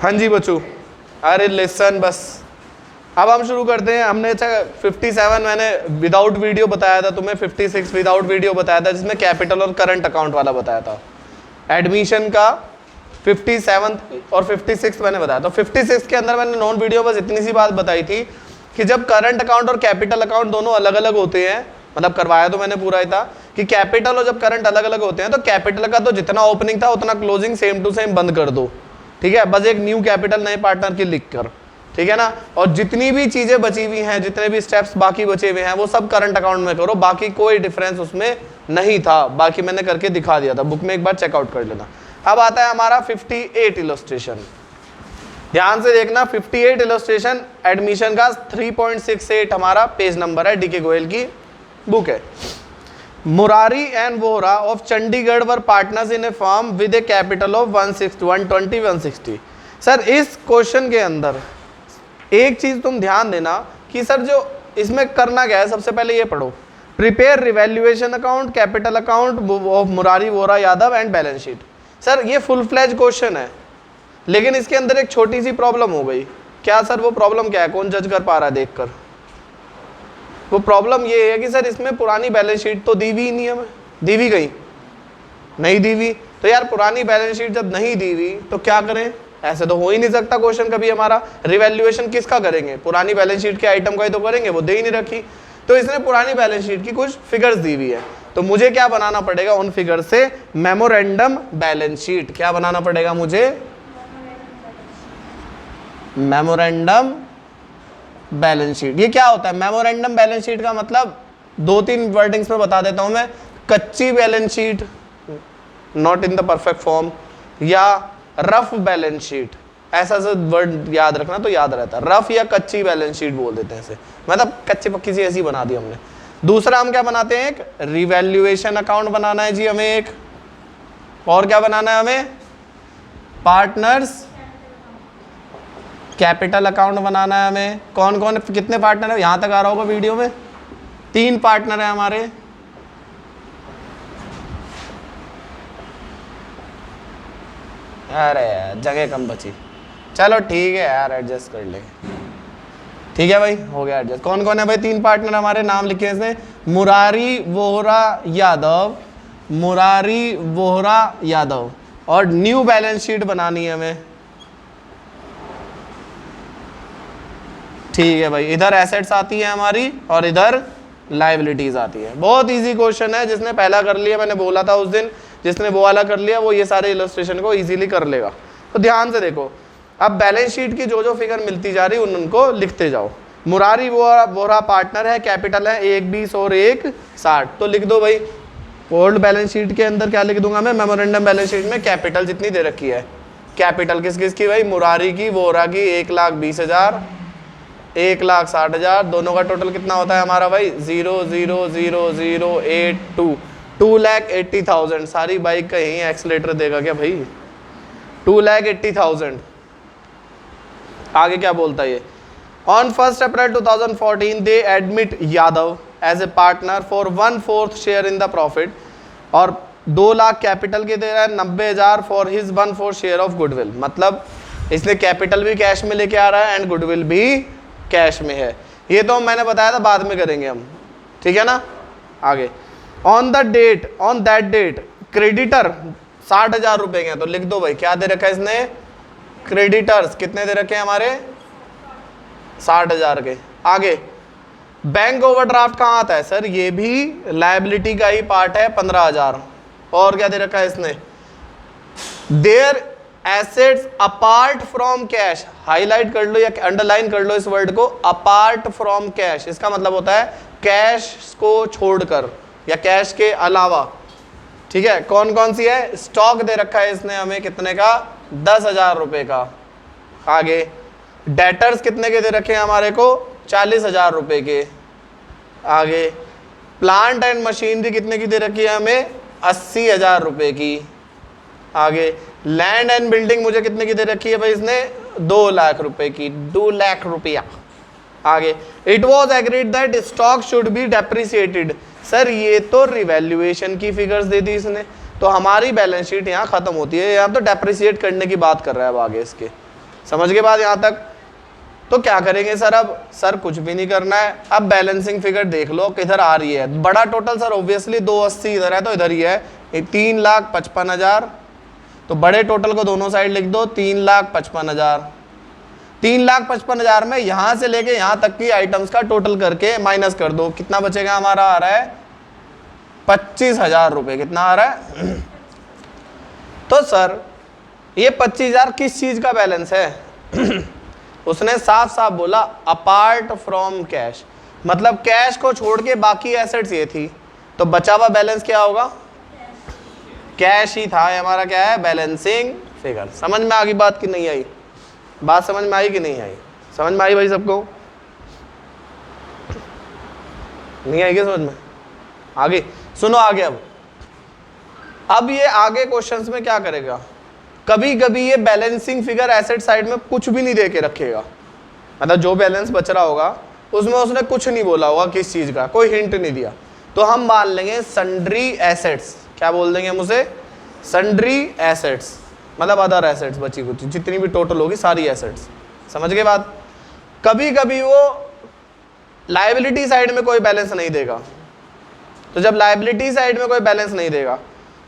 हाँ जी बच्चों, अरे लेसन बस अब हम शुरू करते हैं। हमने अच्छा 57 मैंने विदाउट वीडियो बताया था तुम्हें, 56 विदाउट वीडियो बताया था, जिसमें कैपिटल और करंट अकाउंट वाला बताया था। एडमिशन का 57 और 56 मैंने बताया। तो 56 के अंदर मैंने नॉन वीडियो बस इतनी सी बात बताई थी कि जब करंट अकाउंट और कैपिटल अकाउंट दोनों अलग अलग होते हैं, मतलब करवाया तो मैंने पूरा ही था कि कैपिटल और जब करंट अलग अलग होते हैं तो कैपिटल का तो जितना ओपनिंग था उतना क्लोजिंग सेम टू सेम बंद कर दो, ठीक है, बस एक न्यू कैपिटल नए पार्टनर की लिख कर, ठीक है ना। और जितनी भी चीजें बची हुई हैं, जितने भी स्टेप्स बाकी बचे हुए हैं, वो सब करंट अकाउंट में करो, बाकी कोई डिफरेंस उसमें नहीं था, बाकी मैंने करके दिखा दिया था, बुक में एक बार चेकआउट कर लेना। अब आता है हमारा 58 इलस्ट्रेशन, ध्यान से देखना। 58 इलस्ट्रेशन एडमिशन का 3.68 हमारा पेज नंबर है, डीके गोयल की बुक है। Murari and Vohra of Chandigarh were partners in A firm with A capital of 160। Sir इस क्वेश्चन के अंदर एक चीज तुम ध्यान देना कि सर जो इसमें करना क्या है, सबसे पहले ये पढ़ो, prepare revaluation account, capital account of Murari Vohra Yadav and balance sheet. Sir ये फुल फ्लैज क्वेश्चन है, लेकिन इसके अंदर एक छोटी सी प्रॉब्लम हो गई। क्या सर वो प्रॉब्लम क्या है, कौन जज कर पा रहा है देखकर? वो प्रॉब्लम ये है कि सर इसमें पुरानी बैलेंस शीट तो दी हुई नहीं हमें, दी हुई गई नहीं दी हुई, तो यार पुरानी बैलेंस शीट जब नहीं दी हुई तो क्या करें? ऐसे तो हो ही नहीं सकता क्वेश्चन कभी हमारा। रिवैल्यूएशन किसका करेंगे? पुरानी बैलेंस शीट के आइटम का ही तो करेंगे, वो दे ही नहीं रखी। तो इसने पुरानी बैलेंस शीट की कुछ फिगर्स दी हुई है, तो मुझे क्या बनाना पड़ेगा उन फिगर से? Memorandum balance sheet. क्या बनाना पड़ेगा मुझे? Memorandum balance sheet. ये क्या होता है मेमोरेंडम बैलेंस शीट का मतलब? दो तीन वर्डिंग्स में बता देता हूं मैं। कच्ची balance sheet, not in the perfect form, या रफ बैलेंस शीट। ऐसा से वर्ड याद रखना तो याद रहता है। रफ या कच्ची बैलेंस शीट बोल देते हैं इसे, मतलब कच्ची पक्की सी ऐसी बना दी हमने। दूसरा हम क्या बनाते हैं? एक रिवैल्यूएशन अकाउंट बनाना है जी हमें एक, और क्या बनाना है हमें? पार्टनर्स कैपिटल अकाउंट बनाना है हमें। कौन कौन, कितने पार्टनर है? यहां तक आ रहा होगा वीडियो में, 3 पार्टनर है हमारे। अरे जगह कम बची, चलो ठीक है यार एडजस्ट कर ले, ठीक है भाई हो गया एडजस्ट। कौन कौन है भाई? 3 पार्टनर हमारे, नाम लिखे हैं इसमें, मुरारी वोहरा यादव, मुरारी वोहरा यादव। और न्यू बैलेंस शीट बनानी है हमें, ठीक है भाई। इधर एसेट्स आती है हमारी और इधर लायबिलिटीज आती है। बहुत इजी क्वेश्चन है, जिसने पहला कर लिया, मैंने बोला था उस दिन, जिसने वो वाला कर लिया वो ये सारे इलस्ट्रेशन को इजीली कर लेगा। तो ध्यान से देखो, अब बैलेंस शीट की जो जो फिगर मिलती जा रही उनको लिखते जाओ। मुरारी वोहरा पार्टनर है, कैपिटल है 1 20 और 1 60, तो लिख दो भाई। ओल्ड बैलेंस शीट के अंदर क्या लिख दूंगा मैं? मेमोरेंडम बैलेंस शीट में कैपिटल जितनी दे रखी है, कैपिटल किस किस की भाई? मुरारी की, वोहरा की 1,20,000, 1,60,000, दोनों का टोटल कितना होता है हमारा भाई? 0,0,0,082, 2,80,000। सारी बाइक का यही एक्सीलेटर देगा क्या भाई? 2,80,000। आगे क्या बोलता है ये? On 1 April 2014 they admit Yadav as a partner for 1/4 share in the profit, और 2 लाख कैपिटल के दे रहा है, 90,000 for his 1/4 share of goodwill. मतलब इसने कैपिटल भी कैश में लेके आ रहा है एंड गुडविल भी कैश में है। ये तो मैंने बताया था बाद में करेंगे हम, ठीक है ना। आगे ऑन दैट डेट क्रेडिटर 60,000 रुपए के, तो लिख दो भाई क्या दे रखा है इसने? क्रेडिटर्स कितने दे रखे हैं हमारे? 60,000 के। आगे बैंक ओवरड्राफ्ट कहाँ आता है सर? ये भी लायबिलिटी का ही पार्ट है, 15,000। और क्या दे रखा है इसने? Their assets apart from cash, highlight कर लो या अंडरलाइन कर लो इस वर्ड को, अपार्ट फ्रॉम कैश। इसका मतलब होता है कैश को छोड़कर या कैश के अलावा, ठीक है। कौन कौन सी है? स्टॉक दे रखा है इसने हमें कितने का? 10,000 रुपए का। आगे डेटर्स कितने के दे रखे हैं हमारे को? 40,000 रुपए के। आगे प्लांट एंड मशीनरी कितने की दे रखी है हमें? 80,000 रुपए की। आगे लैंड एंड बिल्डिंग मुझे कितने की दे रखी है भाई इसने? 2 लाख रुपए की, 2 लाख रुपया। आगे it was agreed that stock should be depreciated. Sir ये तो रिवैल्यूएशन की फिगर्स दे दी इसने, तो हमारी बैलेंस शीट यहाँ खत्म होती है, यहाँ तो डेप्रिसिएट करने की बात कर रहा है अब आगे इसके। समझ के बाद यहाँ तक? तो क्या करेंगे सर अब? सर कुछ भी नहीं करना है, अब बैलेंसिंग फिगर देख लो किधर आ रही है। बड़ा टोटल सर ऑब्वियसली 280 इधर है तो इधर ही है, 3,55,000। तो बड़े टोटल को दोनों साइड लिख दो, 3,55,000। 3,55,000 में यहां से लेके यहां तक की आइटम्स का टोटल करके माइनस कर दो, कितना बचेगा हमारा? आ रहा है 25,000 रुपए। कितना आ रहा है? तो सर ये 25,000 किस चीज का बैलेंस है? उसने साफ साफ बोला अपार्ट फ्रॉम कैश, मतलब कैश को छोड़ के बाकी एसेट्स ये थी, तो बचा हुआ बैलेंस क्या होगा? कैश ही था। ये हमारा क्या है? Balancing figure. समझ में आ गई बात कि नहीं आई? बात समझ में आई कि नहीं आई? समझ में आई भाई सबको? नहीं आई क्या समझ में? आगे सुनो, आगे अब ये आगे क्वेश्चंस में क्या करेगा, कभी कभी ये बैलेंसिंग फिगर एसेट साइड में कुछ भी नहीं दे के रखेगा, मतलब जो बैलेंस बच रहा होगा उसमें उसने कुछ नहीं बोला होगा किस चीज का, कोई हिंट नहीं दिया, तो हम मान लेंगे सन्ड्री एसेट्स। क्या बोल देंगे हम उसे? सन्ड्री एसेट्स, मतलब अदर एसेट्स, बची कुछ जितनी भी टोटल होगी सारी एसेट्स। समझ के बाद? कभी कभी वो लायबिलिटी साइड में कोई बैलेंस नहीं देगा, तो जब लायबिलिटी साइड में कोई बैलेंस नहीं देगा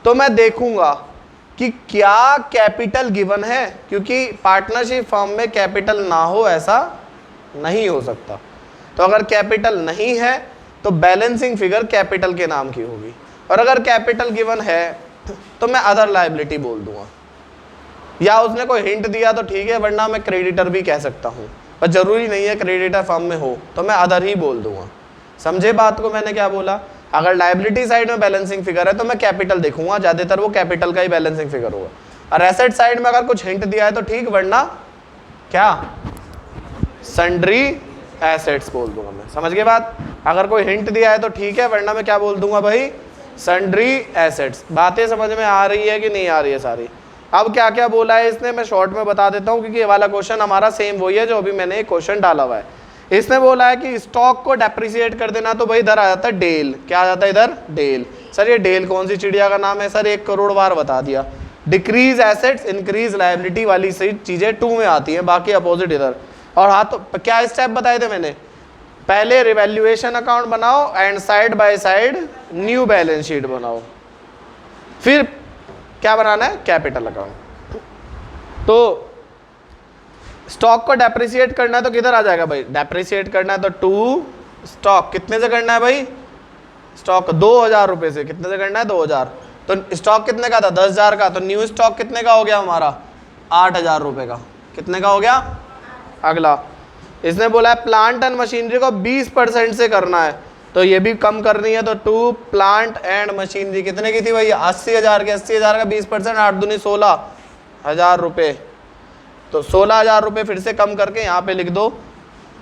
तो मैं देखूंगा कि क्या कैपिटल गिवन है, क्योंकि पार्टनरशिप फर्म में कैपिटल ना हो ऐसा नहीं हो सकता। तो अगर कैपिटल नहीं है तो बैलेंसिंग फिगर कैपिटल के नाम की होगी, और अगर कैपिटल गिवन है तो मैं अदर लायबिलिटी बोल दूंगा, या उसने कोई हिंट दिया तो ठीक है, वरना मैं क्रेडिटर भी कह सकता हूँ, पर जरूरी नहीं है क्रेडिटर फर्म में हो, तो मैं अदर ही बोल दूंगा। समझे बात को मैंने क्या बोला? अगर लायबिलिटी साइड में बैलेंसिंग फिगर है तो मैं कैपिटल देखूंगा, ज्यादातर वो कैपिटल का ही बैलेंसिंग फिगर होगा, और एसेट साइड में अगर कुछ हिंट दिया है तो ठीक, वरना क्या? सन्ड्री एसेट्स बोल दूंगा मैं। समझ के बात? अगर कोई हिंट दिया है तो ठीक है, वरना मैं क्या बोल दूंगा भाई? Sundry assets. बातें समझ में आ रही है कि नहीं आ रही है सारी? अब क्या क्या बोला है इसने मैं शॉर्ट में बता देता हूँ, क्योंकि ये वाला क्वेश्चन हमारा सेम वही है जो अभी मैंने एक क्वेश्चन डाला हुआ है। इसने बोला है कि स्टॉक को डेप्रिसिएट कर देना, तो भाई इधर आ जाता है डेल। क्या आ जाता है इधर? डेल। सर ये डेल कौन सी चिड़िया का नाम है? सर 1 करोड़ बार बता दिया। डिक्रीज एसेट्स इंक्रीज लायबिलिटी वाली चीजें 2 में आती हैं, बाकी अपोजिट इधर। और हाँ, तो क्या स्टेप बताए थे मैंने? पहले रिवैल्यूएशन अकाउंट बनाओ and side by side new balance sheet बनाओ, फिर क्या बनाना है? Capital account. तो स्टॉक को डेप्रिसिएट करना है तो किधर आ जाएगा भाई? डेप्रिसिएट करना है तो टू स्टॉक। कितने से करना है भाई? स्टॉक 2,000 रुपए से। कितने से करना है? 2,000। तो स्टॉक कितने का था? 10,000 का। तो न्यू स्टॉक कितने का हो गया हमारा? 8,000 रुपए का। कितने का हो गया? अगला इसने बोला है प्लांट एंड मशीनरी को 20% से करना है, तो ये भी कम करनी है, तो टू प्लांट एंड मशीनरी कितने की थी भाई? 80,000 की। 80,000 का 20%, 8 दूनी 16,000 रुपये। तो 16,000 रुपये फिर से कम करके यहाँ पे लिख दो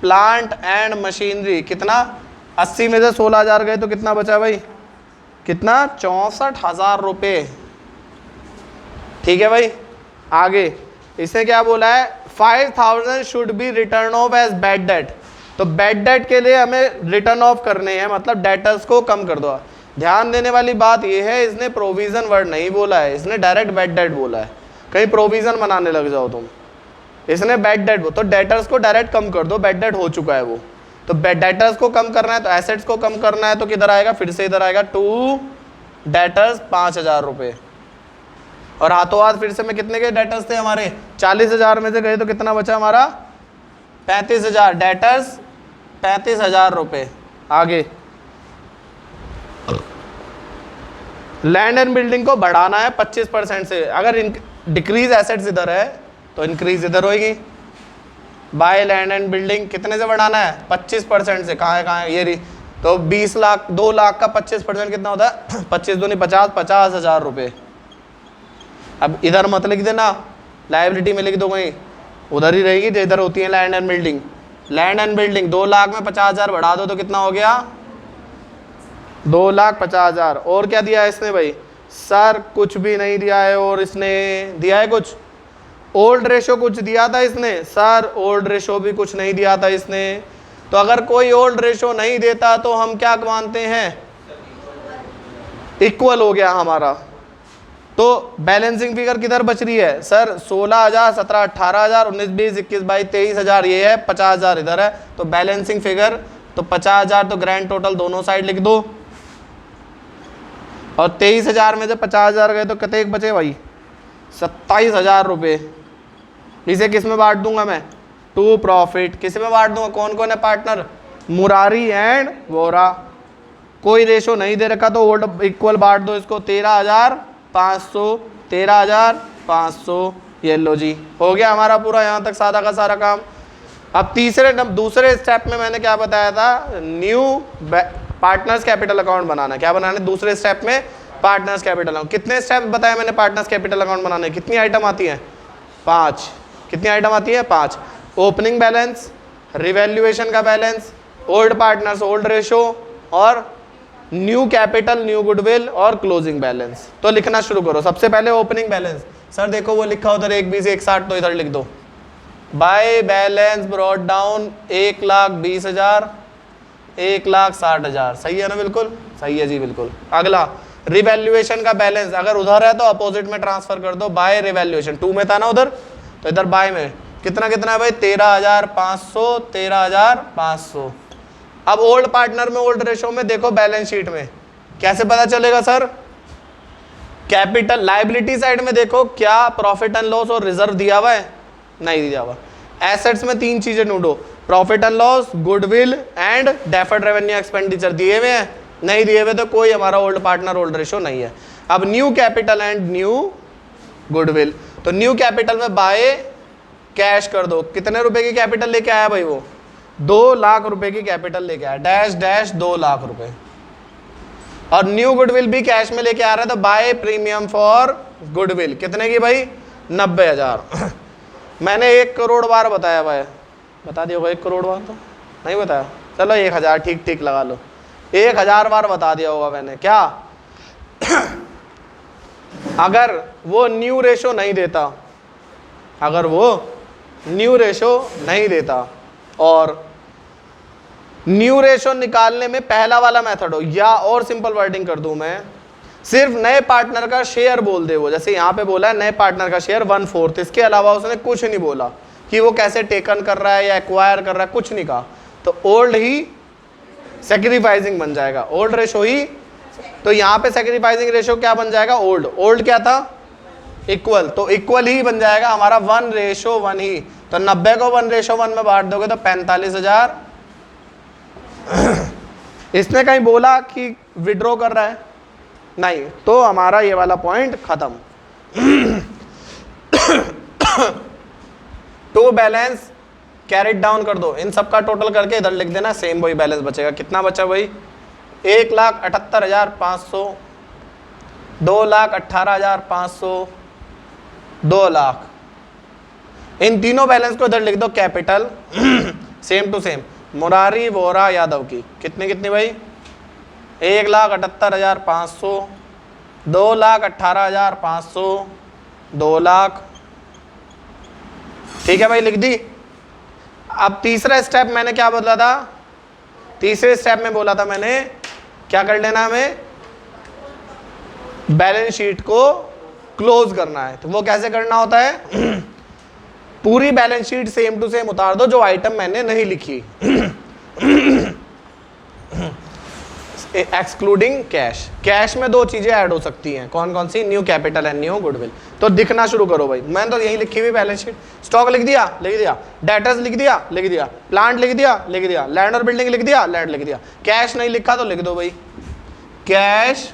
प्लांट एंड मशीनरी कितना? 80 में से 16,000 गए तो कितना बचा भाई? कितना? 64,000 रुपये। ठीक है भाई। आगे इसने क्या बोला है? 5,000 should be written off as bad debt. तो बैड डेट के लिए हमें रिटर्न ऑफ करने हैं, मतलब डेटर्स को कम कर दो। ध्यान देने वाली बात यह है, इसने प्रोविजन वर्ड नहीं बोला है, इसने डायरेक्ट बैड डेट बोला है। कहीं प्रोविजन बनाने लग जाओ तुम। इसने बैड डेट, तो डेटर्स को डायरेक्ट कम कर दो, बैड डेट हो चुका है वो। तो डेटर्स को कम करना है तो एसेट्स को कम करना है, तो किधर आएगा? फिर से इधर आएगा टू डेटर्स 5,000 रुपये। और हाथों हाथ फिर से में कितने के डेटर्स थे हमारे? 40,000 में से गए तो कितना बचा हमारा? 35,000। डेटर्स 35,000 रुपये। आगे लैंड एंड बिल्डिंग को बढ़ाना है 25% से। अगर डिक्रीज एसेट्स इधर है तो इंक्रीज इधर होगी। बाय लैंड एंड बिल्डिंग कितने से बढ़ाना है? 25% से। कहाँ है ये? तो 20 लाख, 2 लाख का 25% कितना होता है? 25 दूनी 50, 50,000 रुपये। अब इधर मत लिख देना, लायबिलिटी में लिख दो, कहीं उधर ही रहेगी इधर होती है land and building. Land and building 2 lakh में 50,000 बढ़ा दो तो कितना हो गया? 2,50,000। और क्या दिया है इसने भाई? सर कुछ भी नहीं दिया है। और इसने दिया है कुछ? ओल्ड रेशो कुछ दिया था इसने? सर ओल्ड रेशो भी कुछ नहीं दिया था इसने। तो अगर कोई ओल्ड रेशो नहीं देता तो हम क्या मानते हैं? इक्वल हो गया हमारा। तो तो बैलेंसिंग फिगर किधर बच रही है सर? 16,000, 17, 18,000, 19, 20, 21, 22, 23,000 ये है, 50,000 इधर है। तो बैलेंसिंग फिगर तो 50,000 तो ग्रैंड टोटल दोनों साइड लिख दो, और 23,000 में से 50,000 गए तो कितने बचे भाई? 27,000 रुपये। इसे किस में बांट दूंगा मैं? To profit. किस में बांट दूंगा? कौन कौन है पार्टनर? मुरारी एंड वोरा। कोई रेशो नहीं दे रखा तो ओल्ड इक्वल बांट दो इसको। 13,500, 13,500, ये लो जी, हो गया हमारा पूरा यहाँ तक सारा का सारा काम। अब दूसरे स्टेप में मैंने क्या बताया था? न्यू पार्टनर्स कैपिटल अकाउंट बनाना। क्या बनाना है दूसरे स्टेप में? Partners capital account. कितने स्टेप बताया मैंने पार्टनर्स कैपिटल अकाउंट बनाने? कितनी आइटम आती है? 5। कितनी आइटम आती है? 5। ओपनिंग बैलेंस, रिवैल्यूएशन का balance, old partners old ratio, और न्यू कैपिटल न्यू गुडविल, और क्लोजिंग बैलेंस। तो लिखना शुरू करो। सबसे पहले ओपनिंग बैलेंस। सर देखो वो लिखा उधर 120 160, तो इधर लिख दो। By balance brought down 1,20,000, 1,60,000। सही है ना? बिल्कुल सही है जी, बिल्कुल। अगला रिवैल्यूएशन का बैलेंस, अगर उधर है तो अपोजिट में ट्रांसफर कर दो। बाय रिवैल्यूएशन 2 में था ना उधर, तो इधर बाय में कितना कितना है भाई? 13,500, 13,500। अब ओल्ड पार्टनर में ओल्ड रेशो में देखो बैलेंस शीट में कैसे पता चलेगा सर? कैपिटल लायबिलिटी साइड में देखो क्या प्रॉफिट एंड लॉस और रिजर्व दिया हुआ है? नहीं दिया हुआ। एसेट्स में 3 चीजें ढूंढो, profit and loss, goodwill and deferred revenue expenditure. दिए हुए हैं? नहीं दिए हुए तो कोई हमारा ओल्ड पार्टनर ओल्ड रेशो नहीं है। अब new capital and new goodwill, तो न्यू कैपिटल में बाय कैश कर दो। कितने रुपए की कैपिटल लेके आया भाई? वो 2 लाख रुपए की कैपिटल लेके आया, डैश डैश 2 लाख रुपए। और न्यू गुडविल भी कैश में लेके आ रहा है, तो बाय प्रीमियम फॉर गुडविल कितने की भाई? 90,000। मैंने 1 करोड़ बार बताया भाई, बता दिया होगा 1 करोड़ बार तो नहीं बताया, चलो 1,000 ठीक ठीक लगा लो। 1,000 बार बता दिया होगा मैंने। क्या अगर वो न्यू रेशो नहीं देता, अगर वो न्यू रेशो नहीं देता, और न्यू रेशो निकालने में पहला वाला मेथड हो, या और सिंपल वर्डिंग कर दूं मैं, सिर्फ नए पार्टनर का शेयर बोल दे वो, जैसे यहाँ पे बोला है नए पार्टनर का शेयर 1/4, इसके अलावा उसने कुछ नहीं बोला कि वो कैसे टेकन कर रहा है या एक्वायर कर रहा है, कुछ नहीं कहा, तो ओल्ड ही सेक्रीफाइसिंग बन जाएगा, ओल्ड रेशो ही। तो यहाँ पे सेक्रीफाइसिंग रेशो क्या बन जाएगा? ओल्ड। ओल्ड क्या था? इक्वल, तो इक्वल ही बन जाएगा हमारा 1:1 ही। तो 90 को 1:1 में बांट दोगे तो 45,000। इसने कहीं बोला कि विड्रॉ कर रहा है? नहीं, तो हमारा ये वाला पॉइंट खत्म। टू बैलेंस कैरेट डाउन कर दो, इन सब का टोटल करके इधर लिख देना, सेम वही बैलेंस बचेगा। कितना बचा भाई? 1,78,500, 2,18,500, 2 लाख। इन तीनों बैलेंस को इधर लिख दो capital, same to same. Murari Vora Yadav की कितनी कितनी भाई? 1,78,500, 2,18,500, 2 लाख। ठीक है भाई, लिख दी। अब तीसरा स्टेप मैंने क्या बोला था? तीसरे स्टेप में बोला था मैंने क्या कर लेना, हमें बैलेंस शीट को क्लोज करना है। तो वो कैसे करना होता है? पूरी balance sheet same to same उतार दो जो आइटम मैंने नहीं लिखी, एक्सक्लूडिंग कैश। कैश में 2 चीजें ऐड हो सकती हैं, कौन कौन सी? New capital and new goodwill. तो दिखना शुरू करो भाई, मैंने तो यही लिखी हुई बैलेंस शीट। स्टॉक लिख दिया, लिख दिया। डेटर्स लिख दिया, लिख दिया। प्लांट लिख दिया, लिख दिया। लैंड और बिल्डिंग लिख दिया, लैंड लिख दिया। कैश नहीं लिखा तो लिख दो भाई। कैश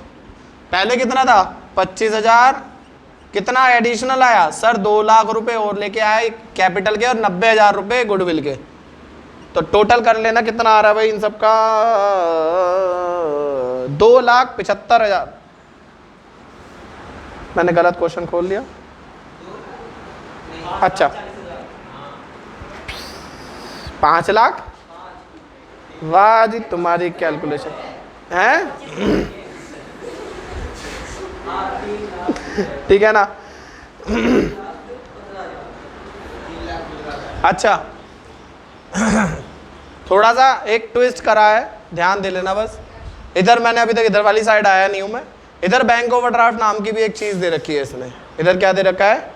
पहले कितना था? 25,000। कितना एडिशनल आया सर? 2 लाख रुपए और लेके आए कैपिटल के, और 90,000 रुपए गुडविल के। तो टोटल कर लेना कितना आ रहा है भाई इन सबका? 2,75,000। मैंने गलत क्वेश्चन खोल लिया। अच्छा, 5 लाख। वाह जी, तुम्हारी कैलकुलेशन है। ठीक है ना? अच्छा, थोड़ा सा एक ट्विस्ट करा है, ध्यान दे लेना बस। इधर मैंने अभी तक इधर वाली साइड आया नहीं हूं मैं, इधर बैंक ओवरड्राफ्ट नाम की भी एक चीज दे रखी है इसने, इधर क्या दे रखा है,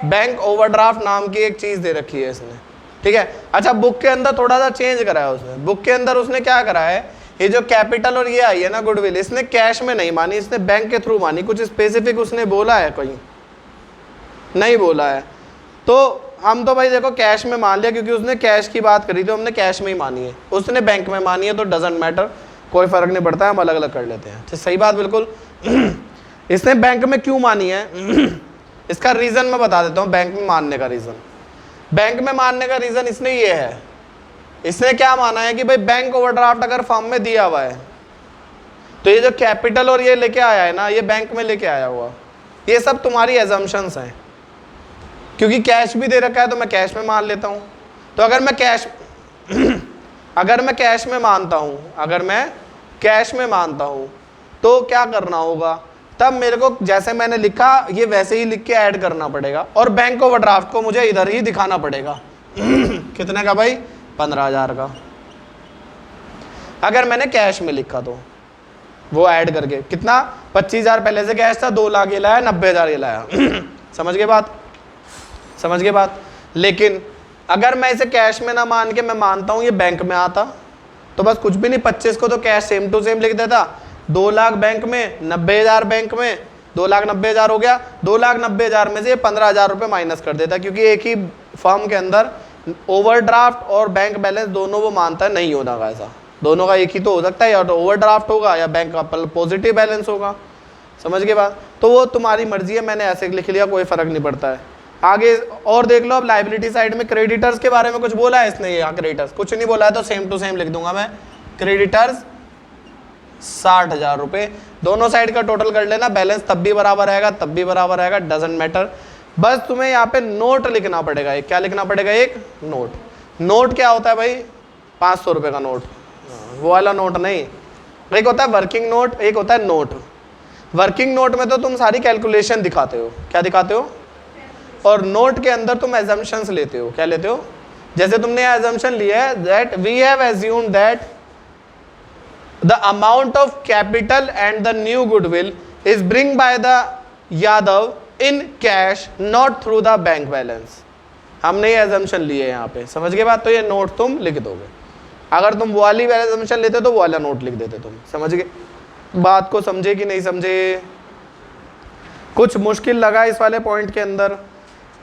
बैंक ओवरड्राफ्ट नाम की एक चीज दे रखी है इसने, ठीक है। अच्छा बुक के अंदर थोड़ा सा चेंज करा है उसने, बुक के अंदर उसने क्या करा है, ये जो कैपिटल और ये आई है ना गुडविल, इसने कैश में नहीं मानी, इसने बैंक के थ्रू मानी। कुछ स्पेसिफिक उसने बोला है, कोई नहीं बोला है, तो हम तो भाई देखो कैश में मान लिया, क्योंकि उसने कैश की बात करी तो हमने कैश में ही मानी है, उसने बैंक में मानी है तो डजंट मैटर, कोई फर्क नहीं पड़ता, हम अलग अलग कर लेते हैं। तो सही बात बिल्कुल। इसने बैंक में क्यों मानी है, इसका रीजन मैं बता देता हूँ। बैंक में मानने का रीजन, बैंक में मानने का रीजन इसने ये है, इसने क्या माना है कि भाई बैंक ओवरड्राफ्ट अगर फॉर्म में दिया हुआ है तो ये जो कैपिटल और ये लेके आया है ना, ये बैंक में लेके आया हुआ, ये सब तुम्हारी एजम्पशंस हैं, क्योंकि कैश भी दे रखा है तो मैं कैश में मान लेता हूँ। तो अगर मैं कैश अगर मैं कैश में मानता हूँ, अगर मैं कैश में मानता हूँ तो क्या करना होगा, तब मेरे को जैसे मैंने लिखा ये वैसे ही लिख के ऐड करना पड़ेगा, और बैंक ओवरड्राफ्ट को मुझे इधर ही दिखाना पड़ेगा। कितने का भाई, 15,000 का। अगर मैंने कैश में लिखा तो वो ऐड करके कितना, 25,000 पहले से कैश था, 2 लाख ये लाया, 90,000 ये लाया। समझ गए बात, समझ गए बात। लेकिन अगर मैं इसे कैश में ना मान के मैं मानता हूं ये बैंक में आता, तो बस कुछ भी नहीं, 25 को तो कैश सेम टू सेम लिख देता, 2 लाख बैंक में, 90,000 बैंक में, 2,90,000 हो गया, 2,90,000 में से 15,000 रुपये माइनस कर देता, क्योंकि एक ही फर्म के अंदर ओवरड्राफ्ट और बैंक बैलेंस दोनों वो मानता है, नहीं होना का ऐसा, दोनों का एक ही तो हो सकता है, या तो ओवरड्राफ्ट होगा या बैंक का पॉजिटिव बैलेंस होगा। समझ गए बात, तो वो तुम्हारी मर्जी है, मैंने ऐसे लिख लिया, कोई फर्क नहीं पड़ता है। आगे और देख लो, अब लाइबिलिटी साइड में क्रेडिटर्स के बारे में कुछ बोला है इसने, यहाँ क्रेडिटर्स कुछ नहीं बोला है तो सेम टू सेम लिख दूंगा मैं, क्रेडिटर्स 60,000 रुपये, दोनों साइड का टोटल कर लेना, बैलेंस तब भी बराबर रहेगा तब भी बराबर रहेगा, डजेंट मैटर। बस तुम्हें यहाँ पे नोट लिखना पड़ेगा, एक क्या लिखना पड़ेगा, एक नोट। नोट क्या होता है भाई, 500 रुपये का नोट, वो वाला नोट नहीं, एक होता है वर्किंग नोट, एक होता है नोट। वर्किंग नोट में तो तुम सारी कैलकुलेशन दिखाते हो, क्या दिखाते हो, और नोट के अंदर तुम एजम्पशंस लेते हो, क्या लेते हो, जैसे तुमने एजम्पशन लिया है that we have assumed that the amount of capital and the new goodwill is bring by the Yadav in cash not through the bank balance. हमने ये एजम्पशन लिए यहाँ पे, समझ गए बात, तो ये नोट तुम लिख दोगे। अगर तुम वो वाली एजम्पशन लेते तो वो वाला नोट लिख देते तुम। समझ गए बात को, समझे कि नहीं समझे, कुछ मुश्किल लगा इस वाले पॉइंट के अंदर।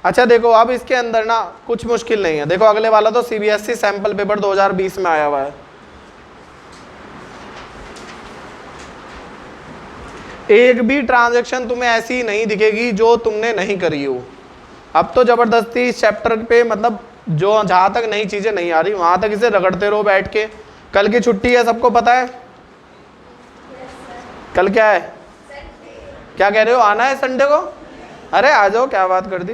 अच्छा देखो अब इसके अंदर ना कुछ मुश्किल नहीं है, देखो अगले वाला तो सीबीएसई सैंपल पेपर 2020 में आया हुआ है। एक भी ट्रांजैक्शन तुम्हें ऐसी नहीं दिखेगी जो तुमने नहीं करी हो। अब तो जबरदस्ती इस चैप्टर पे, मतलब जो जहां तक नई चीजें नहीं आ रही वहां तक इसे रगड़ते रहो बैठ के। कल की छुट्टी है, सबको पता है कल क्या है, क्या कह रहे हो, आना है संडे को, अरे आ जाओ, क्या बात कर दी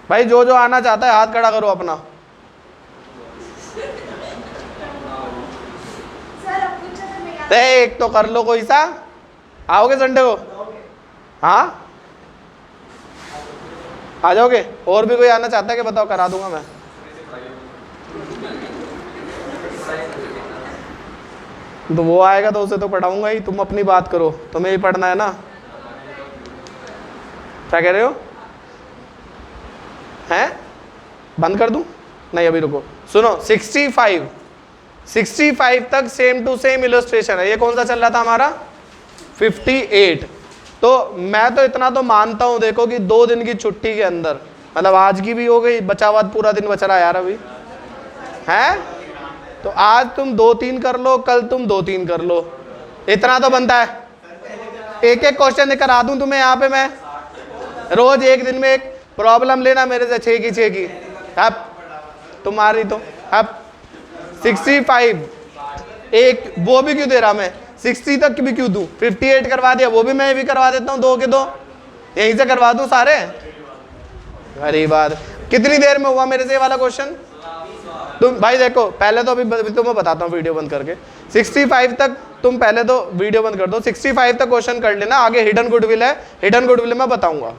भाई, जो जो आना चाहता है हाथ खड़ा करो अपना। एक तो कर लो कोई सा, आओगे संडे को, हाँ आ जाओगे, और भी कोई आना चाहता है कि बताओ, करा दूंगा मैं। तो वो आएगा तो उसे तो पढ़ाऊंगा ही, तुम अपनी बात करो, तुम्हें ही पढ़ना है ना। क्या कह रहे हो, हैं बंद कर दूं, नहीं अभी रुको, सुनो। 65 तक सेम टू सेम इलस्ट्रेशन है। ये कौन सा चल रहा था हमारा, 58। तो मैं तो इतना तो मानता हूं, देखो कि 2 दिन की छुट्टी के अंदर, मतलब आज की भी हो गई, बचा हुआ पूरा दिन बच रहा है यार अभी, हैं तो आज तुम 2-3 कर लो, कल तुम 2-3 कर लो, इतना तो बनता है। एक एक क्वेश्चन करा दूं तुम्हें यहाँ पे मैं, रोज एक दिन में एक प्रॉब्लम लेना मेरे से 6 की। अब तुम्हारी तो अब 65 एक वो भी क्यों दे रहा मैं, 60 तक भी क्यों दूं, 58 करवा दिया, वो भी मैं भी करवा देता हूँ, 2 के 2 यहीं से करवा दूं सारे। अरे बात, कितनी देर में हुआ मेरे से ये वाला क्वेश्चन, तुम भाई देखो पहले तो अभी तुम्हें बताता हूँ वीडियो बंद करके। 65 तक तुम पहले तो वीडियो बंद कर दो, 65 तक क्वेश्चन कर लेना, आगे हिडन गुडविल है, हिडन गुडविल मैं बताऊंगा।